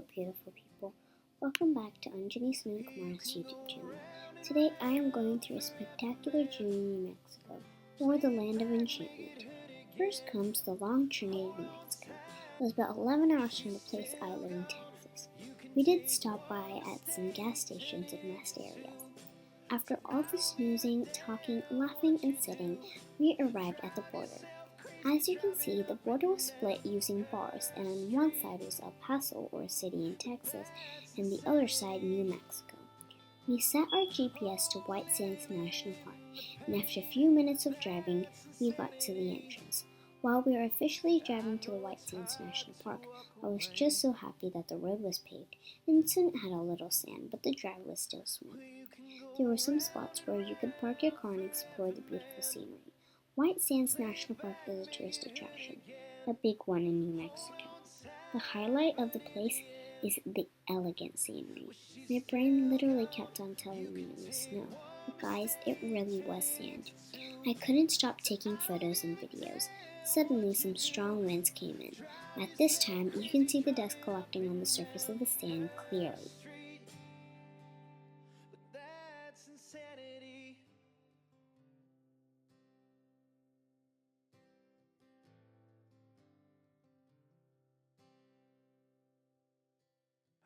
Hello, beautiful people. Welcome back to Anjani Sunil Kumar's YouTube channel. Today, I am going through a spectacular journey in New Mexico, or the land of enchantment. First comes the long journey to New Mexico. It was about 11 hours from the place I live in Texas. We did stop by at some gas stations and rest areas. After all the snoozing, talking, laughing, and sitting, we arrived at the border. As you can see, the border was split using bars, and on one side was El Paso, or a city in Texas, and the other side, New Mexico. We set our GPS to White Sands National Park, and after a few minutes of driving, we got to the entrance. While we were officially driving to the White Sands National Park, I was just so happy that the road was paved and soon had a little sand, but the drive was still smooth. There were some spots where you could park your car and explore the beautiful scenery. White Sands National Park is a tourist attraction, a big one in New Mexico. The highlight of the place is the elegant scenery. My brain literally kept on telling me it was snow, but guys, it really was sand. I couldn't stop taking photos and videos. Suddenly, some strong winds came in. At this time, you can see the dust collecting on the surface of the sand clearly.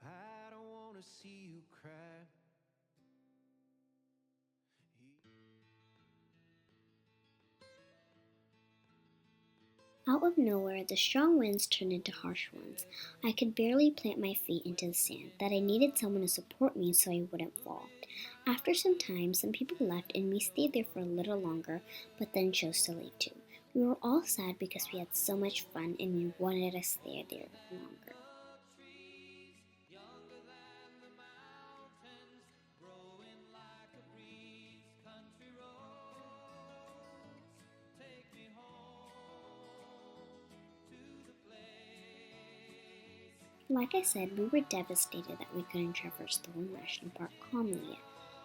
I don't wanna see you cry. Out of nowhere, the strong winds turned into harsh ones. I could barely plant my feet into the sand, that I needed someone to support me so I wouldn't fall. After some time, some people left and we stayed there for a little longer, but then chose to leave too. We were all sad because we had so much fun and we wanted to stay there longer. Like I said, we were devastated that we couldn't traverse the whole national park calmly yet.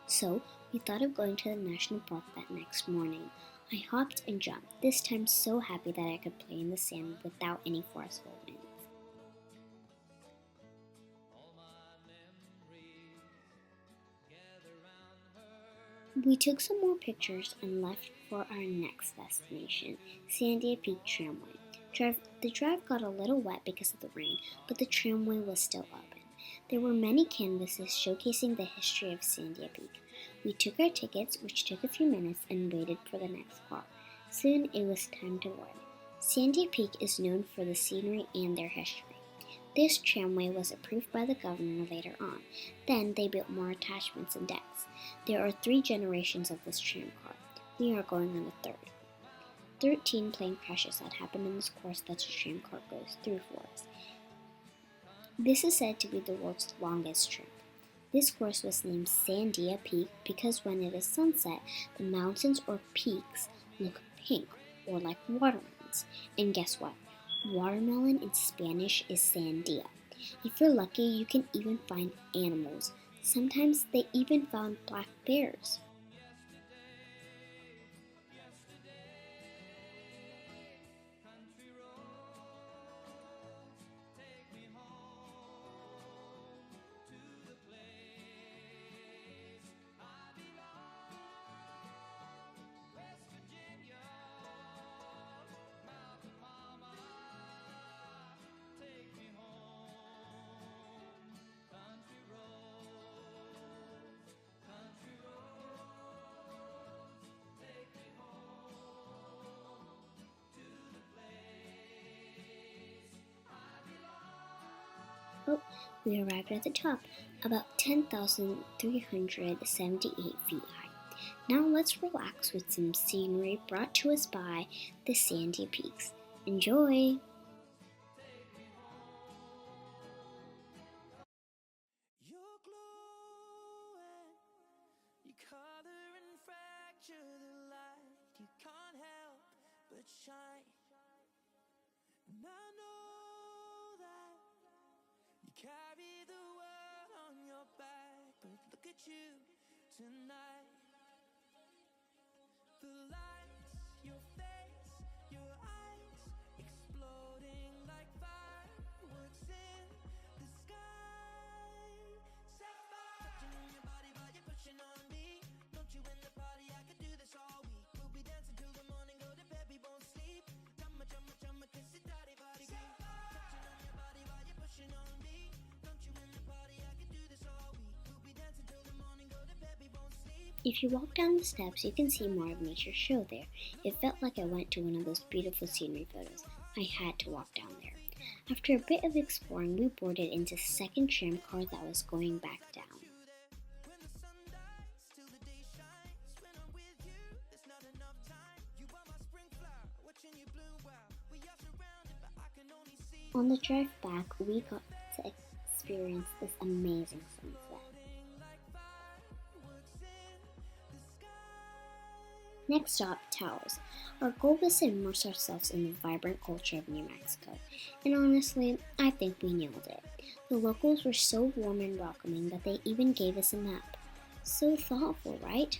So, we thought of going to the national park that next morning. I hopped and jumped, this time so happy that I could play in the sand without any forceful winds. We took some more pictures and left for our next destination, Sandia Peak Tramway. The drive got a little wet because of the rain, but the tramway was still open. There were many canvases showcasing the history of Sandia Peak. We took our tickets, which took a few minutes, and waited for the next car. Soon it was time to board. Sandia Peak is known for the scenery and their history. This tramway was approved by the governor later on. Then they built more attachments and decks. There are 3 generations of this tram car. We are going on the 3rd. 13 plane crashes had happened in this course that the tram car goes through for us. This is said to be the world's longest tram. This course was named Sandia Peak because when it is sunset, the mountains or peaks look pink or like watermelons. And guess what? Watermelon in Spanish is sandia. If you're lucky, you can even find animals. Sometimes they even found black bears. Oh, we arrived at the top, about 10,378 feet high. Now let's relax with some scenery brought to us by the Sandy Peaks. Enjoy! You're glowing, you color and fracture the light. You can't help but shine. And I know that you carry the world on your back, but look at you tonight. The lights, your face, your eyes, exploding like fireworks in the sky. If you walk down the steps, you can see more of nature's show there. It felt like I went to one of those beautiful scenery photos. I had to walk down there. After a bit of exploring, we boarded into the second tramcar that was going back down. When the sun dies, till the day shines. When I'm with you, there's not enough time. You are my spring flower, watching you bloom wild. We are surrounded, but I can only see. On the drive back, we got to experience this amazing sunset. Next stop, Taos. Our goal was to immerse ourselves in the vibrant culture of New Mexico, and honestly, I think we nailed it. The locals were so warm and welcoming that they even gave us a map. So thoughtful, right?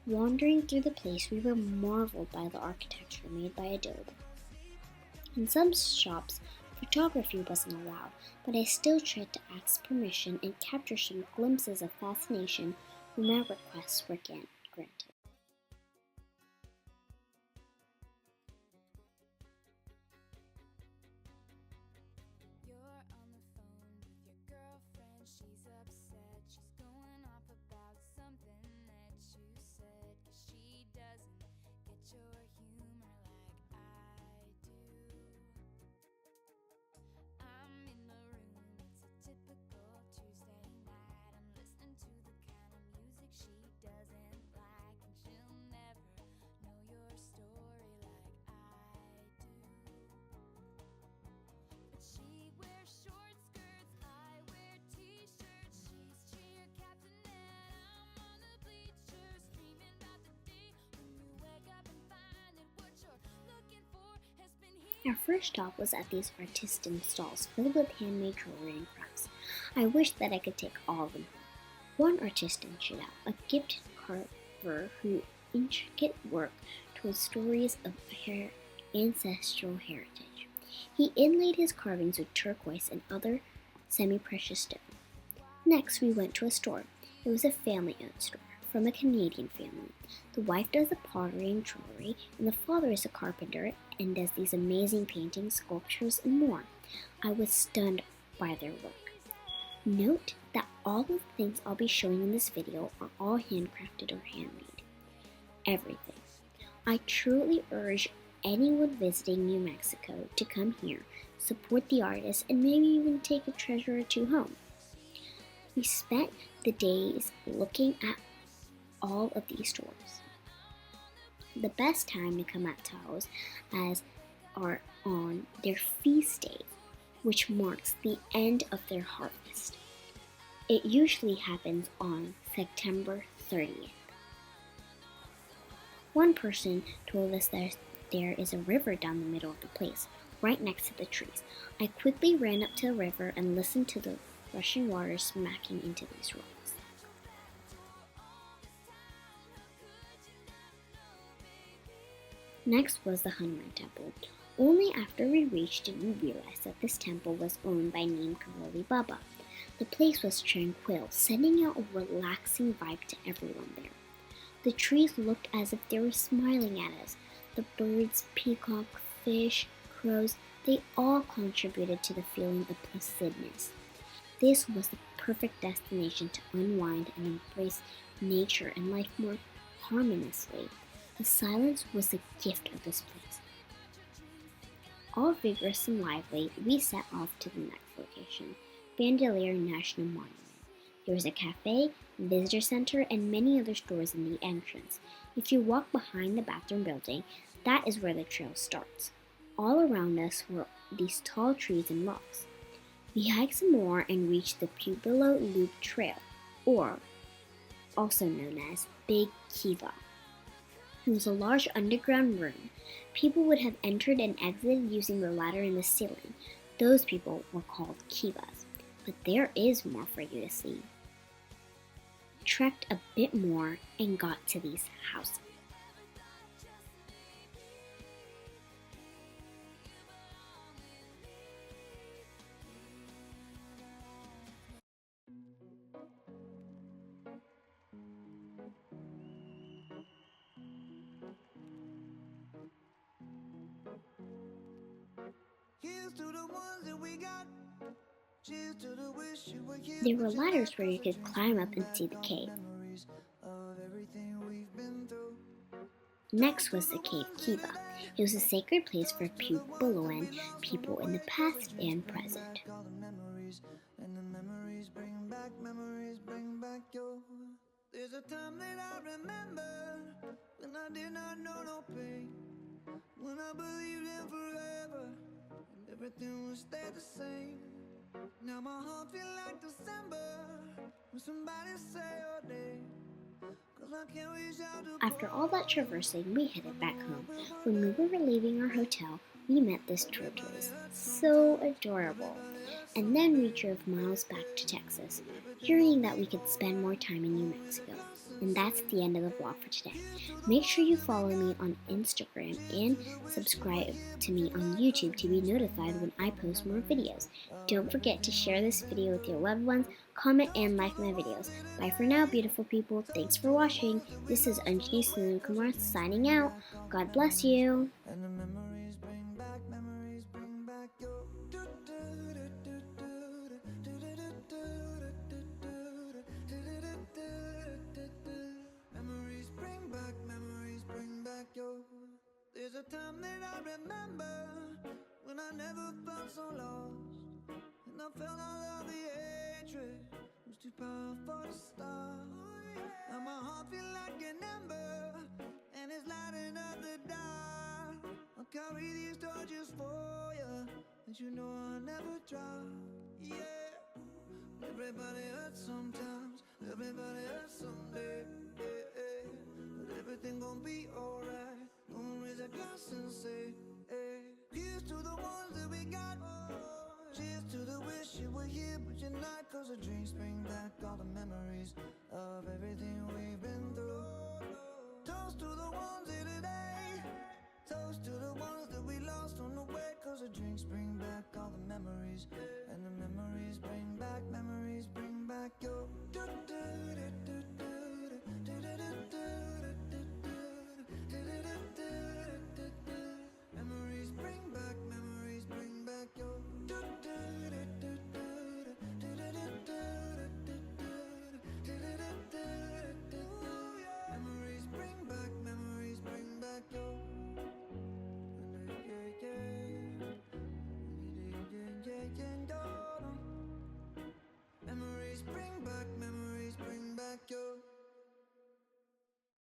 Wandering through the place, we were marveled by the architecture made by Adobe. In some shops, photography wasn't allowed, but I still tried to ask permission and capture some glimpses of fascination when my requests were granted. You're on the phone with your girlfriend, she's upset. She's going off about something that you said. 'Cause she doesn't get your humor like I do. I'm in the room, it's a typical Tuesday night. I'm listening to the kind of music she doesn't like. And she'll never know your story like I do. But she wears short skirts, I wear t-shirts. She's cheer captain and I'm on the bleachers, dreaming about the day when you wake up and find that what you're looking for has been here. Our first stop was at these artisan stalls filled with handmade jewelry and crafts. I wished that I could take all of them home. One artisan stood out, a gifted carver whose intricate work told stories of her ancestral heritage. He inlaid his carvings with turquoise and other semi-precious stones. Next, we went to a store. It was a family-owned store from a Canadian family. The wife does the pottery and jewelry, and the father is a carpenter and does these amazing paintings, sculptures, and more. I was stunned by their work. Note that all of the things I'll be showing in this video are all handcrafted or handmade. Everything. I truly urge anyone visiting New Mexico to come here, support the artists, and maybe even take a treasure or two home. We spent the days looking at all of these stores. The best time to come at Taos as are on their feast days, which marks the end of their harvest. It usually happens on September 30th. One person told us that there is a river down the middle of the place, right next to the trees. I quickly ran up to the river and listened to the rushing water smacking into these rocks. Next was the Hanuman Temple. Only after we reached did we realize that this temple was owned by Neem Karoli Baba. The place was tranquil, sending out a relaxing vibe to everyone there. The trees looked as if they were smiling at us. The birds, peacock, fish, crows, they all contributed to the feeling of blessedness. This was the perfect destination to unwind and embrace nature and life more harmoniously. The silence was the gift of this place. All vigorous and lively, we set off to the next location, Bandelier National Monument. There was a cafe, visitor center, and many other stores in the entrance. If you walk behind the bathroom building, that is where the trail starts. All around us were these tall trees and rocks. We hiked some more and reached the Pueblo Loop Trail, or also known as Big Kiva. It was a large underground room. People would have entered and exited using the ladder in the ceiling. Those people were called Kivas. But there is more for you to see. Trekked a bit more and got to these houses. Here's to the ones that we got. Cheers to the wish you were here. There were ladders where you could climb up and see the cave. Memories of every everything we've been through. Next was the Cave Kiva. It was a sacred place for Puebloan people in the past and present. All the memories, and the memories bring back your. There's a time that I remember when I did not know no pain, when I believed in forever and everything would stay the same. Now my heart feel like December when somebody say your name. 'Cause I can't reach out to After all that traversing, we headed back home. When we were leaving our hotel, we met this tortoise. So adorable. And then we drove miles back to Texas, yearning that we could spend more time in New Mexico. And that's the end of the vlog for today. Make sure you follow me on Instagram and subscribe to me on YouTube to be notified when I post more videos. Don't forget to share this video with your loved ones, comment, and like my videos. Bye for now, beautiful people. Thanks for watching. This is Anjali Sunil Kumar signing out. God bless you. And the memories bring back your. Memories bring back your. There's a time that I remember when I never felt so lost, and I felt all of the hatred was too powerful to stop. Now my heart feel like an ember, and it's lighting up the dark. I'll carry these torches for you, and you know I'll never drop. Yeah, everybody hurts sometimes, everybody hurts someday. But everything gon' be alright. Gonna raise a glass and say, hey. Here's to the ones that we got. Cheers to the wish you were here, but you're not. 'Cause the drinks bring back all the memories of everything we've been through. Toast to the ones here today. Toast to the ones that we lost on the way. 'Cause the drinks bring back all the memories.